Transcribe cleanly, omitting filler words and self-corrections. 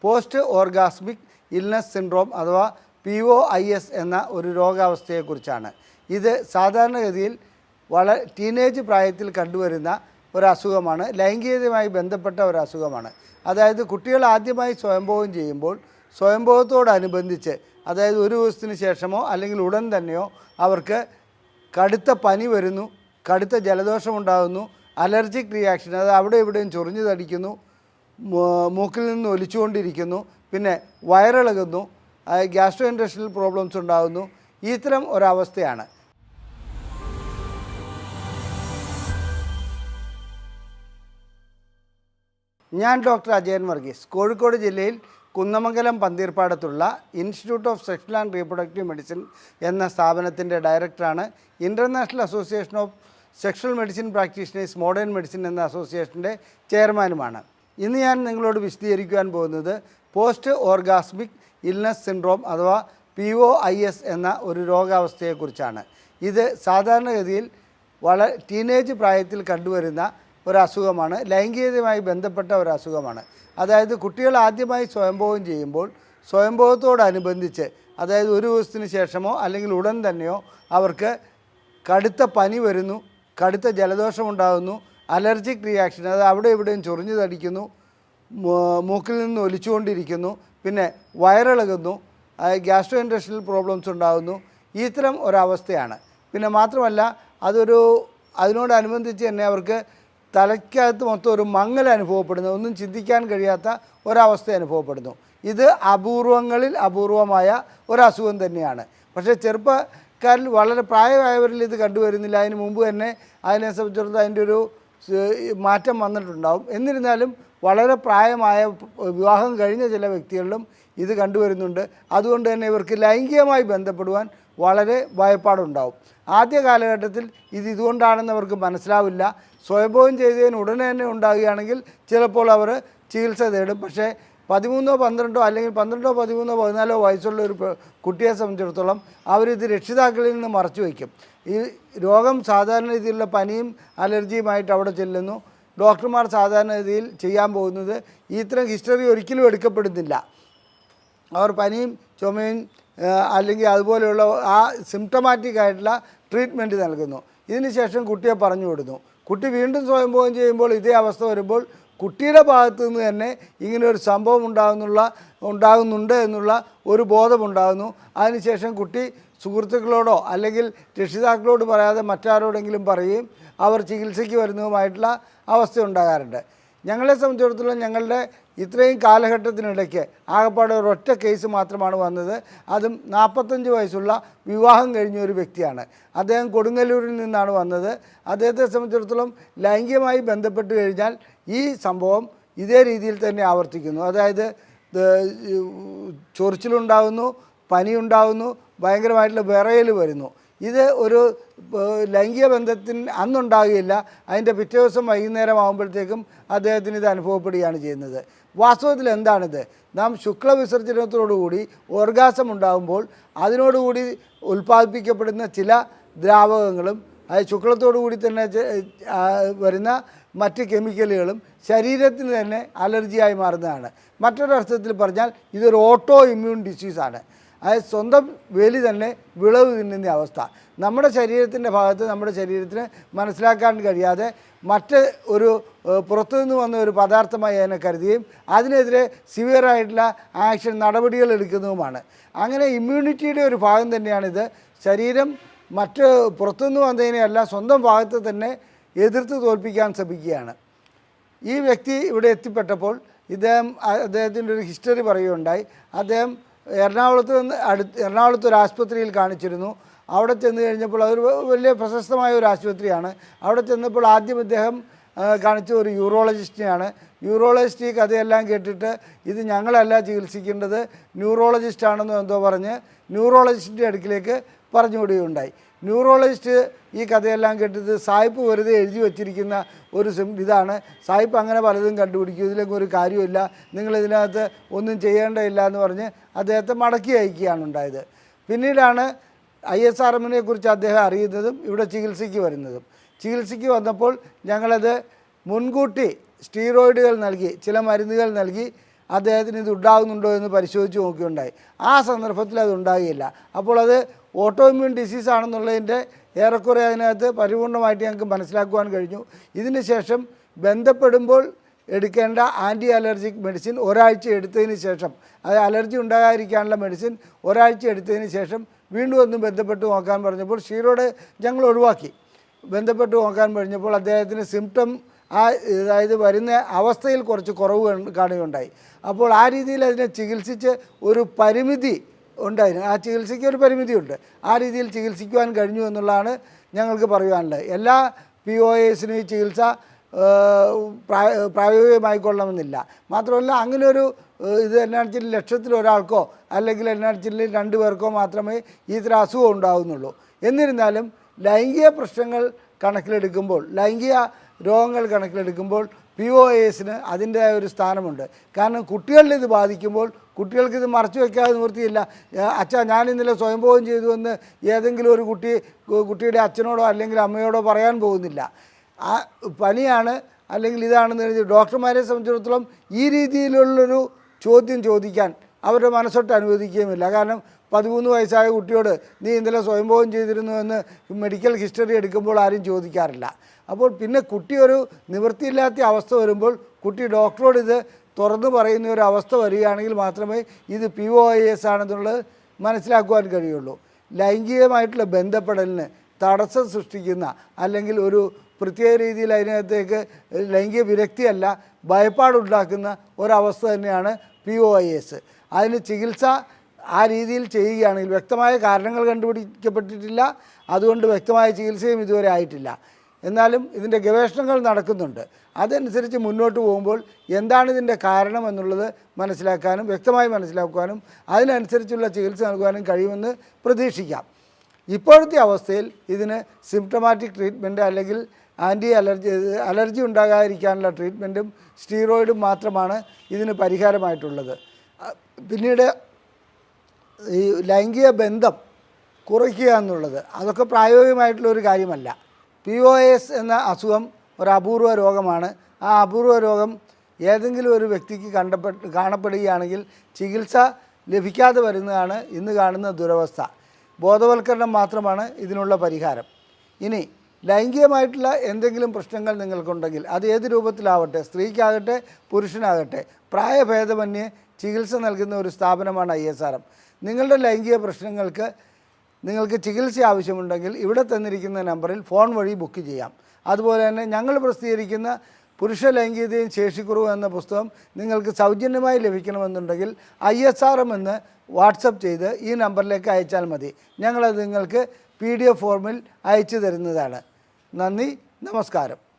Post orgasmic illness syndrome അഥവാ POIS എന്ന ഒരു രോഗാവസ്ഥയെക്കുറിച്ചാണ്. ഇത് സാധാരണഗതിയിൽ ടീനേജ് പ്രായത്തിൽ കണ്ടുവരുന്ന ഒരസുഖമാണ്. ലൈംഗികതയുമായി ബന്ധപ്പെട്ട ഒരസുഖമാണ്. അതായത് കുട്ടികൾ ആദ്യമായി സ്വയംഭോഗം ചെയ്യുമ്പോൾ സ്വയംഭോഗത്തോടനുബന്ധിച്ച്, അതായത് ഒരു ദിവസത്തിന് ശേഷമോ അല്ലെങ്കിൽ ഉടൻ തന്നെയോ അവർക്ക് കടുത്ത പനി വരുന്നു, കടുത്ത ജലദോഷമുണ്ടാകുന്നു, അലർജിക് റിയാക്ഷൻ, അത് അവിടെ ഇവിടെയും ചൊറിഞ്ഞു തടിക്കുന്നു, മൂക്കിൽ നിന്ന് ഒലിച്ചുകൊണ്ടിരിക്കുന്നു, പിന്നെ വയറിളകുന്നു, ഗ്യാസ്ട്രോ ഇൻറ്റെസ്റ്റിനൽ പ്രോബ്ലംസ് ഉണ്ടാകുന്നു. ഇത്തരം ഒരവസ്ഥയാണ്. ഞാൻ ഡോക്ടർ അജയൻ വർഗീസ്, കോഴിക്കോട് ജില്ലയിൽ കുന്നമംഗലം പന്തീർപ്പാടത്തുള്ള institute of sexual and reproductive medicine എന്ന സ്ഥാപനത്തിൻ്റെ ഡയറക്ടറാണ്. International association of sexual medicine practitioners modern medicine എന്ന അസോസിയേഷൻ്റെ ചെയർമാനുമാണ്. ഇന്ന് ഞാൻ നിങ്ങളോട് വിശദീകരിക്കുവാൻ പോകുന്നത് പോസ്റ്റ് ഓർഗാസ്മിക് ഇൽനസ് സിൻഡ്രോം അഥവാ POIS എന്ന ഒരു രോഗാവസ്ഥയെക്കുറിച്ചാണ്. ഇത് സാധാരണഗതിയിൽ ടീനേജ് പ്രായത്തിൽ കണ്ടുവരുന്ന ഒരസുഖമാണ്. ലൈംഗികതയുമായി ബന്ധപ്പെട്ട ഒരസുഖമാണ്. അതായത് കുട്ടികൾ ആദ്യമായി സ്വയംഭോഗം ചെയ്യുമ്പോൾ സ്വയംഭോഗത്തോടനുബന്ധിച്ച്, അതായത് ഒരു ദിവസത്തിന് ശേഷമോ അല്ലെങ്കിൽ ഉടൻ തന്നെയോ അവർക്ക് കടുത്ത പനി വരുന്നു, കടുത്ത ജലദോഷമുണ്ടാകുന്നു, അലർജിക് റിയാക്ഷൻ, അത് അവിടെ ഇവിടെയും ചൊറിഞ്ഞു തടിക്കുന്നു, മൂക്കിൽ നിന്ന് ഒലിച്ചുകൊണ്ടിരിക്കുന്നു, പിന്നെ വയറിളകുന്നു, ഗ്യാസ്ട്രോ ഇൻറ്റെസ്റ്റിനൽ പ്രോബ്ലംസ് ഉണ്ടാകുന്നു. ഇത്തരം ഒരവസ്ഥയാണ്. പിന്നെ മാത്രമല്ല അതിനോടനുബന്ധിച്ച് തന്നെ അവർക്ക് തലയ്ക്കകത്ത് മൊത്തം ഒരു മങ്ങൽ അനുഭവപ്പെടുന്നു, ഒന്നും ചിന്തിക്കാൻ കഴിയാത്ത ഒരവസ്ഥ അനുഭവപ്പെടുന്നു. ഇത് അപൂർവങ്ങളിൽ അപൂർവമായ ഒരസുഖം തന്നെയാണ്. പക്ഷേ ചെറുപ്പക്കാരിൽ വളരെ പ്രായമായവരിൽ ഇത് കണ്ടുവരുന്നില്ല. അതിന് മുമ്പ് തന്നെ അതിനെ സംബന്ധിച്ചിടത്തോളം അതിൻ്റെ ഒരു മാറ്റം വന്നിട്ടുണ്ടാവും. എന്നിരുന്നാലും വളരെ പ്രായമായ വിവാഹം കഴിഞ്ഞ ചില വ്യക്തികളിലും ഇത് കണ്ടുവരുന്നുണ്ട്. അതുകൊണ്ട് തന്നെ ഇവർക്ക് ലൈംഗികമായി ബന്ധപ്പെടുവാൻ വളരെ ഭയപ്പാടുണ്ടാവും. ആദ്യ കാലഘട്ടത്തിൽ ഇതുകൊണ്ടാണെന്ന് അവർക്ക് മനസ്സിലാവില്ല. സ്വയംഭോഗം ചെയ്തതിന് ഉടനെ തന്നെ ഉണ്ടാകുകയാണെങ്കിൽ ചിലപ്പോൾ അവർ ചികിത്സ തേടും. പക്ഷേ 13, 12 അല്ലെങ്കിൽ 12, 13, 14 വയസ്സുള്ള ഒരു കുട്ടിയെ സംബന്ധിച്ചിടത്തോളം അവരിത് രക്ഷിതാക്കളിൽ നിന്ന് മറച്ചു വയ്ക്കും. ഈ രോഗം സാധാരണ രീതിയിലുള്ള പനിയും അലർജിയുമായിട്ട് അവിടെ ചെല്ലുന്നു. ഡോക്ടർമാർ സാധാരണ രീതിയിൽ ചെയ്യാൻ പോകുന്നത് ഇത്തരം ഹിസ്റ്ററി ഒരിക്കലും എടുക്കപ്പെടുന്നില്ല. അവർ പനിയും ചുമയും അല്ലെങ്കിൽ അതുപോലെയുള്ള ആ സിംറ്റമാറ്റിക് ആയിട്ടുള്ള ട്രീറ്റ്മെൻറ്റ് നൽകുന്നു. ഇതിനുശേഷം കുട്ടിയെ പറഞ്ഞു വിടുന്നു. കുട്ടി വീണ്ടും സ്വയംഭോഗം ചെയ്യുമ്പോൾ ഇതേ അവസ്ഥ വരുമ്പോൾ കുട്ടിയുടെ ഭാഗത്തു നിന്ന് തന്നെ ഇങ്ങനെ ഒരു സംഭവം ഉണ്ടാകുന്നുണ്ട് എന്നുള്ള ഒരു ബോധമുണ്ടാകുന്നു. അതിനുശേഷം കുട്ടി സുഹൃത്തുക്കളോടോ അല്ലെങ്കിൽ രക്ഷിതാക്കളോട് പറയാതെ മറ്റാരോടെങ്കിലും പറയുകയും അവർ ചികിത്സയ്ക്ക് വരുന്നതുമായിട്ടുള്ള അവസ്ഥ ഉണ്ടാകാറുണ്ട്. ഞങ്ങളെ സംബന്ധിച്ചിടത്തോളം ഞങ്ങളുടെ ഇത്രയും കാലഘട്ടത്തിനിടയ്ക്ക് ആകപ്പാടെ ഒരൊറ്റ കേസ് മാത്രമാണ് വന്നത്. അതും 45 വയസ്സുള്ള വിവാഹം കഴിഞ്ഞ ഒരു വ്യക്തിയാണ്. അദ്ദേഹം കൊടുങ്ങല്ലൂരിൽ നിന്നാണ് വന്നത്. അദ്ദേഹത്തെ സംബന്ധിച്ചിടത്തോളം ലൈംഗികമായി ബന്ധപ്പെട്ട് കഴിഞ്ഞാൽ ഈ സംഭവം ഇതേ രീതിയിൽ തന്നെ ആവർത്തിക്കുന്നു. അതായത് ചൊറിച്ചിലുണ്ടാകുന്നു, പനിയുണ്ടാകുന്നു, ഭയങ്കരമായിട്ടുള്ള വിറയൽ വരുന്നു. ഇത് ഒരു ലൈംഗിക ബന്ധത്തിന് അന്നുണ്ടാകുകയില്ല. അതിൻ്റെ പിറ്റേ ദിവസം വൈകുന്നേരം ആകുമ്പോഴത്തേക്കും അദ്ദേഹത്തിന് ഇത് അനുഭവപ്പെടുകയാണ് ചെയ്യുന്നത്. വാസ്തവത്തിൽ എന്താണിത്? നാം ശുക്ലവിസർജനത്തോടുകൂടി ഓർഗാസം ഉണ്ടാകുമ്പോൾ അതിനോടുകൂടി ഉൽപ്പാദിപ്പിക്കപ്പെടുന്ന ചില ദ്രാവകങ്ങളും ശുക്ലത്തോടുകൂടി തന്നെ വരുന്ന മറ്റ് കെമിക്കലുകളും ശരീരത്തിന് തന്നെ അലർജിയായി മാറുന്നതാണ്. മറ്റൊരർത്ഥത്തിൽ പറഞ്ഞാൽ ഇതൊരു ഓട്ടോ ഇമ്മ്യൂൺ ഡിസീസാണ്. അതായത് സ്വന്തം വേലി തന്നെ വിളവ് തിന്നുന്ന അവസ്ഥ. നമ്മുടെ ശരീരത്തിൻ്റെ ഭാഗത്ത് നമ്മുടെ ശരീരത്തിന് മനസ്സിലാക്കാൻ കഴിയാതെ മറ്റ് ഒരു പുറത്തുനിന്ന് വന്ന ഒരു പദാർത്ഥമായി അതിനെ കരുതുകയും അതിനെതിരെ സിവിയറായിട്ടുള്ള ആക്ഷൻ നടപടികൾ എടുക്കുന്നതുമാണ്. അങ്ങനെ ഇമ്മ്യൂണിറ്റിയുടെ ഒരു ഭാഗം തന്നെയാണിത്. ശരീരം മറ്റ് പുറത്തുനിന്ന് വന്നതിനെയല്ല സ്വന്തം ഭാഗത്ത് തന്നെ എതിർത്ത് തോൽപ്പിക്കാൻ ശ്രമിക്കുകയാണ്. ഈ വ്യക്തി ഇവിടെ എത്തിപ്പെട്ടപ്പോൾ അദ്ദേഹത്തിൻ്റെ ഒരു ഹിസ്റ്ററി പറയുകയുണ്ടായി. അദ്ദേഹം എറണാകുളത്ത് ഒരു ആശുപത്രിയിൽ കാണിച്ചിരുന്നു. അവിടെ ചെന്ന് കഴിഞ്ഞപ്പോൾ അതൊരു വലിയ പ്രശസ്തമായ ഒരു ആശുപത്രിയാണ്. അവിടെ ചെന്നപ്പോൾ ആദ്യം ഇദ്ദേഹം കാണിച്ച ഒരു യൂറോളജിസ്റ്റിനെയാണ്. യൂറോളജിസ്റ്റ് ഈ കഥയെല്ലാം കേട്ടിട്ട് ഇത് ഞങ്ങളല്ല ചികിത്സിക്കേണ്ടത്, ന്യൂറോളജിസ്റ്റാണെന്നോ എന്തോ പറഞ്ഞ് ന്യൂറോളജിസ്റ്റിൻ്റെ അടുക്കിലേക്ക് പറഞ്ഞുവിടുകയുണ്ടായി. ന്യൂറോളജിസ്റ്റ് ഈ കഥയെല്ലാം കേട്ടിട്ട് സായിപ്പ് വെറുതെ എഴുതി വച്ചിരിക്കുന്ന ഒരു ഇതാണ്, സായിപ്പ് അങ്ങനെ പലതും കണ്ടുപിടിക്കും, ഇതിലേക്ക് ഒരു കാര്യമില്ല, നിങ്ങളിതിനകത്ത് ഒന്നും ചെയ്യേണ്ടതില്ല എന്ന് പറഞ്ഞ് അദ്ദേഹത്തെ മടക്കി അയക്കുകയാണ് ഉണ്ടായത്. പിന്നീടാണ് ISRMനെ കുറിച്ച് അദ്ദേഹം അറിയുന്നതും ഇവിടെ ചികിത്സയ്ക്ക് വരുന്നതും. ചികിത്സയ്ക്ക് വന്നപ്പോൾ ഞങ്ങളത് മുൻകൂട്ടി സ്റ്റീറോയിഡുകൾ നൽകി, ചില മരുന്നുകൾ നൽകി അദ്ദേഹത്തിന് ഇത് ഉണ്ടാകുന്നുണ്ടോ എന്ന് പരിശോധിച്ച് നോക്കുകയുണ്ടായി. ആ സന്ദർഭത്തിൽ അത് ഉണ്ടാകുകയില്ല. അപ്പോൾ അത് ഓട്ടോ ഇമ്മ്യൂൺ ഡിസീസ് ആണെന്നുള്ളതിൻ്റെ ഏറെക്കുറെ അതിനകത്ത് പരിപൂർണമായിട്ട് ഞങ്ങൾക്ക് മനസ്സിലാക്കുവാൻ കഴിഞ്ഞു. ഇതിന് ശേഷം ബന്ധപ്പെടുമ്പോൾ എടുക്കേണ്ട ആൻറ്റി അലർജിക് മെഡിസിൻ ഒരാഴ്ച എടുത്തതിന് ശേഷം, അത് അലർജി ഉണ്ടാകാതിരിക്കാനുള്ള മെഡിസിൻ ഒരാഴ്ച എടുത്തതിന് ശേഷം വീണ്ടും ഒന്ന് ബന്ധപ്പെട്ട് നോക്കാൻ പറഞ്ഞപ്പോൾ ഷീറോഡ് ഞങ്ങൾ ഒഴിവാക്കി. ബന്ധപ്പെട്ട് നോക്കാൻ പറഞ്ഞപ്പോൾ അദ്ദേഹത്തിന് സിംറ്റം അതായത് വരുന്ന അവസ്ഥയിൽ കുറച്ച് കുറവ് കാണുകയുണ്ടായി. അപ്പോൾ ആ രീതിയിൽ അതിനെ ചികിത്സിച്ച് ഒരു പരിമിതി ഉണ്ടായിരുന്നു. ആ ചികിത്സയ്ക്ക് ഒരു പരിമിതിയുണ്ട്. ആ രീതിയിൽ ചികിത്സിക്കുവാൻ കഴിഞ്ഞു എന്നുള്ളതാണ് ഞങ്ങൾക്ക് പറയുവാനുള്ളത്. എല്ലാ POAസിനും ഈ ചികിത്സ പ്രായോഗികമായിക്കൊള്ളണമെന്നില്ല. മാത്രമല്ല അങ്ങനെ ഒരു ഇത് എന്നാഴ്ചയിൽ ലക്ഷത്തിൽ ഒരാൾക്കോ അല്ലെങ്കിൽ എന്നാഴ്ചയിൽ 2 പേർക്കോ മാത്രമേ ഇത്തരം അസുഖം ഉണ്ടാകുന്നുള്ളൂ. എന്നിരുന്നാലും ലൈംഗിക പ്രശ്നങ്ങൾ കണക്കിലെടുക്കുമ്പോൾ, ലൈംഗിക രോഗങ്ങൾ കണക്കിലെടുക്കുമ്പോൾ POAസിന് അതിൻ്റെതായ ഒരു സ്ഥാനമുണ്ട്. കാരണം കുട്ടികളിൽ ഇത് ബാധിക്കുമ്പോൾ കുട്ടികൾക്കിത് മറച്ചു വയ്ക്കാതെ നിവൃത്തിയില്ല. അച്ഛാ ഞാൻ ഇന്നലെ സ്വയംഭോഗം ചെയ്തു എന്ന് ഏതെങ്കിലും ഒരു കുട്ടിയുടെ അച്ഛനോടോ അല്ലെങ്കിൽ അമ്മയോടോ പറയാൻ പോകുന്നില്ല. ആ പനിയാണ് അല്ലെങ്കിൽ ഇതാണെന്ന് എഴുതി ഡോക്ടർമാരെ സംബന്ധിച്ചിടത്തോളം ഈ രീതിയിലുള്ളൊരു ചോദ്യം ചോദിക്കാൻ അവരുടെ മനസ്സൊട്ട് അനുവദിക്കുകയുമില്ല. കാരണം 13 വയസ്സായ കുട്ടിയോട് നീ ഇന്നലെ സ്വയംഭോഗം ചെയ്തിരുന്നു എന്ന് മെഡിക്കൽ ഹിസ്റ്ററി എടുക്കുമ്പോൾ ആരും ചോദിക്കാറില്ല. അപ്പോൾ പിന്നെ കുട്ടി ഒരു നിവൃത്തിയില്ലാത്ത അവസ്ഥ വരുമ്പോൾ കുട്ടി ഡോക്ടറോട് ഇത് തുറന്നു പറയുന്ന ഒരു അവസ്ഥ വരികയാണെങ്കിൽ മാത്രമേ ഇത് POAS ആണെന്നുള്ളത് മനസ്സിലാക്കുവാൻ കഴിയുള്ളൂ. ലൈംഗികമായിട്ടുള്ള ബന്ധപ്പെടലിന് തടസ്സം സൃഷ്ടിക്കുന്ന അല്ലെങ്കിൽ ഒരു പ്രത്യേക രീതിയിൽ അതിനകത്തേക്ക് ലൈംഗിക വിരക്തിയല്ല ഭയപ്പാടുണ്ടാക്കുന്ന ഒരവസ്ഥ തന്നെയാണ് POAS. അതിന് ചികിത്സ ആ രീതിയിൽ ചെയ്യുകയാണെങ്കിൽ, വ്യക്തമായ കാരണങ്ങൾ കണ്ടുപിടിക്കപ്പെട്ടിട്ടില്ല, അതുകൊണ്ട് വ്യക്തമായ ചികിത്സയും ഇതുവരെ ആയിട്ടില്ല. എന്നാലും ഇതിൻ്റെ ഗവേഷണങ്ങൾ നടക്കുന്നുണ്ട്. അതനുസരിച്ച് മുന്നോട്ട് പോകുമ്പോൾ എന്താണ് ഇതിൻ്റെ കാരണം എന്നുള്ളത് മനസ്സിലാക്കാനും വ്യക്തമായി മനസ്സിലാക്കാനും അതിനനുസരിച്ചുള്ള ചികിത്സ നൽകുവാനും കഴിയുമെന്ന് പ്രതീക്ഷിക്കാം. ഇപ്പോഴത്തെ അവസ്ഥയിൽ ഇതിന് സിംപ്റ്റമാറ്റിക് ട്രീറ്റ്മെൻറ്റ് അല്ലെങ്കിൽ അലർജി ഉണ്ടാകാതിരിക്കാനുള്ള ട്രീറ്റ്മെൻറ്റും സ്റ്റീറോയിഡും മാത്രമാണ് ഇതിന് പരിഹാരമായിട്ടുള്ളത്. പിന്നീട് ഈ ലൈംഗിക ബന്ധം കുറയ്ക്കുക എന്നുള്ളത് അതൊക്കെ പ്രായോഗികമായിട്ടുള്ള ഒരു കാര്യമല്ല. POAS എന്ന അസുഖം ഒരു അപൂർവ രോഗമാണ്. ആ അപൂർവ രോഗം ഏതെങ്കിലും ഒരു വ്യക്തിക്ക് കാണപ്പെടുകയാണെങ്കിൽ ചികിത്സ ലഭിക്കാതെ വരുന്നതാണ് ഇന്ന് കാണുന്ന ദുരവസ്ഥ. ബോധവൽക്കരണം മാത്രമാണ് ഇതിനുള്ള പരിഹാരം. ഇനി ലൈംഗികമായിട്ടുള്ള എന്തെങ്കിലും പ്രശ്നങ്ങൾ നിങ്ങൾക്കുണ്ടെങ്കിൽ അത് ഏത് രൂപത്തിലാവട്ടെ, സ്ത്രീക്കാകട്ടെ പുരുഷനാകട്ടെ, പ്രായഭേദമന്യേ ചികിത്സ നൽകുന്ന ഒരു സ്ഥാപനമാണ് ISRM. നിങ്ങളുടെ ലൈംഗിക പ്രശ്നങ്ങൾക്ക് നിങ്ങൾക്ക് ചികിത്സ ആവശ്യമുണ്ടെങ്കിൽ ഇവിടെ തന്നിരിക്കുന്ന നമ്പറിൽ ഫോൺ വഴി ബുക്ക് ചെയ്യാം. അതുപോലെ തന്നെ ഞങ്ങൾ പ്രസിദ്ധീകരിക്കുന്ന പുരുഷ ലൈംഗികതയും ശേഷിക്കുറവും എന്ന പുസ്തകം നിങ്ങൾക്ക് സൗജന്യമായി ലഭിക്കണമെന്നുണ്ടെങ്കിൽ ISRM എന്ന് വാട്സപ്പ് ചെയ്ത് ഈ നമ്പറിലേക്ക് അയച്ചാൽ മതി. ഞങ്ങളത് നിങ്ങൾക്ക് PDF ഫോർമിൽ അയച്ചു തരുന്നതാണ്. നന്ദി, നമസ്കാരം.